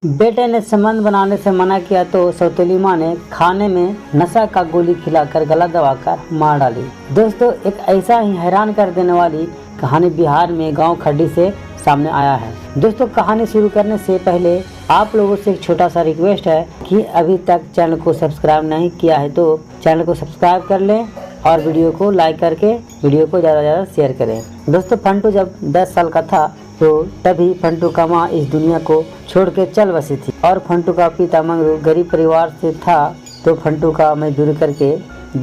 बेटे ने संबंध बनाने से मना किया तो सौतेली मां ने खाने में नशा का गोली खिलाकर गला दबाकर मार डाली। दोस्तों, एक ऐसा ही हैरान कर देने वाली कहानी बिहार में गांव खड्डी से सामने आया है। दोस्तों, कहानी शुरू करने से पहले आप लोगों से एक छोटा सा रिक्वेस्ट है कि अभी तक चैनल को सब्सक्राइब नहीं किया है तो चैनल को सब्सक्राइब कर लें और वीडियो को लाइक करके वीडियो को ज़्यादा शेयर करें। दोस्तों, फंटू जब 10 साल का था तो तभी फंटू का माँ इस दुनिया को छोड़ के चल बसी थी और फंटू का पिता मंगरू गरीब परिवार से था तो फंटू का मजदूरी करके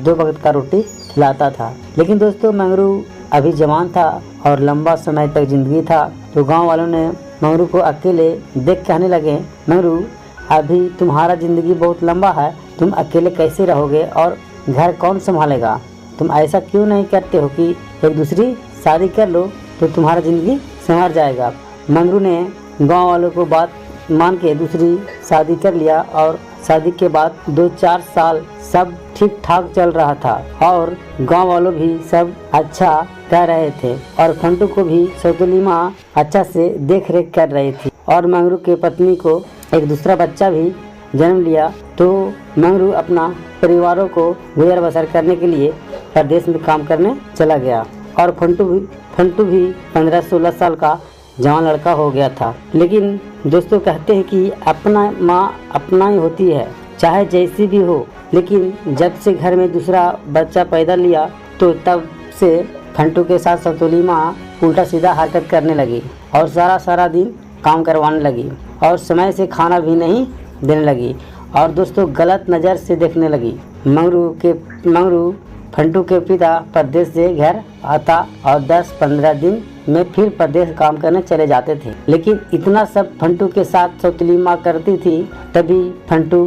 2 वक्त का रोटी खिलाता था। लेकिन दोस्तों, मंगरू अभी जवान था और लंबा समय तक जिंदगी था तो गांव वालों ने मंगरू को अकेले देख कहने लगे, मंगरू अभी तुम्हारा जिंदगी बहुत लंबा है, तुम अकेले कैसे रहोगे और घर कौन संभालेगा? तुम ऐसा क्यों नहीं करते हो कि एक दूसरी शादी कर लो तो तुम्हारा जिंदगी संवर जाएगा। मंगरू ने गांव वालों को बात मान के दूसरी शादी कर लिया और शादी के बाद 2-4 साल सब ठीक ठाक चल रहा था और गांव वालों भी सब अच्छा कह रहे थे और फंटू को भी सौतेली माँ अच्छा से देख रेख कर रही थी और मंगरू के पत्नी को एक दूसरा बच्चा भी जन्म लिया। तो मंगरू अपना परिवारों को गुजर बसर करने के लिए प्रदेश में काम करने चला गया और फंटू भी 15-16 साल का जवान लड़का हो गया था। लेकिन दोस्तों, कहते हैं कि अपना माँ अपना ही होती है, चाहे जैसी भी हो। लेकिन जब से घर में दूसरा बच्चा पैदा लिया तो तब से फंटू के साथ सौतेली माँ उल्टा सीधा हरकत करने लगी और सारा दिन काम करवाने लगी और समय से खाना भी नहीं देने लगी और दोस्तों गलत नज़र से देखने लगी। मंगरू फंटू के पिता प्रदेश से घर आता और 10-15 दिन में फिर प्रदेश काम करने चले जाते थे। लेकिन इतना सब फंटू के साथ सौतेली माँ करती थी, तभी फंटू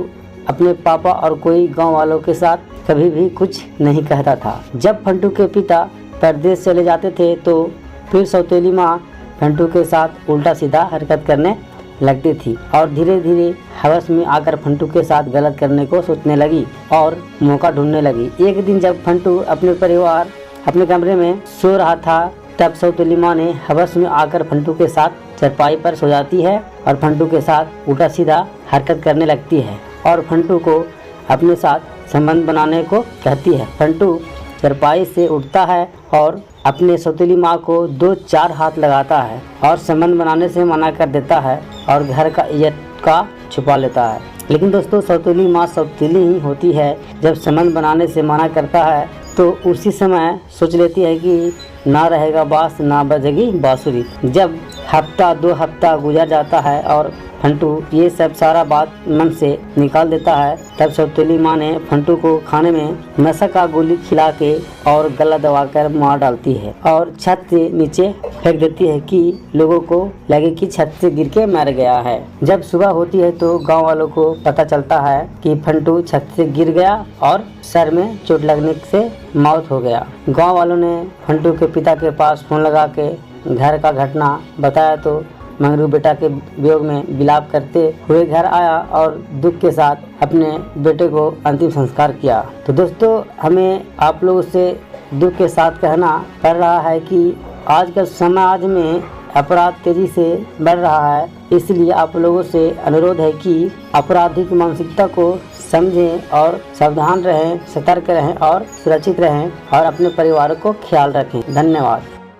अपने पापा और कोई गांव वालों के साथ कभी भी कुछ नहीं कहता था। जब फंटू के पिता प्रदेश चले जाते थे तो फिर सौतेली माँ फंटू के साथ उल्टा सीधा हरकत करने लगती थी और धीरे धीरे हवस में आकर फंटू के साथ गलत करने को सोचने लगी और मौका ढूंढने लगी। एक दिन जब फंटू अपने कमरे में सो रहा था तब सौतेली माँ ने हवस में आकर फंटू के साथ चारपाई पर सो जाती है और फंटू के साथ उल्टा सीधा हरकत करने लगती है और फंटू को अपने साथ संबंध बनाने को कहती है। फंटू चारपाई से उठता है और अपने सौतेली माँ को 2-4 हाथ लगाता है और संबंध बनाने से मना कर देता है और घर का इज्जत का छुपा लेता है। लेकिन दोस्तों, सौतेली माँ सौतेली ही होती है। जब संबंध बनाने से मना करता है तो उसी समय सोच लेती है कि ना रहेगा बांस ना बजेगी बांसुरी। जब हफ्ता 2 हफ्ता गुजर जाता है और फंटू ये सब सारा बात मन से निकाल देता है, तब सौतेली माँ ने फंटू को खाने में नशा का गोली खिला के और गला दबाकर मार डालती है और छत से नीचे फेंक देती है कि लोगों को लगे कि छत से गिर के मर गया है। जब सुबह होती है तो गांव वालों को पता चलता है कि फंटू छत से गिर गया और सर में चोट लगने से मौत हो गया। गांव वालों ने फंटू के पिता के पास फोन लगा के घर का घटना बताया तो मंगरू बेटा के वियोग में विलाप करते हुए घर आया और दुख के साथ अपने बेटे को अंतिम संस्कार किया। तो दोस्तों, हमें आप लोगों से दुख के साथ कहना पड़ रहा है कि आजकल समाज में अपराध तेजी से बढ़ रहा है, इसलिए आप लोगों से अनुरोध है कि आपराधिक मानसिकता को समझें और सावधान रहें, सतर्क रहें और सुरक्षित रहें और अपने परिवार को ख्याल रखें। धन्यवाद।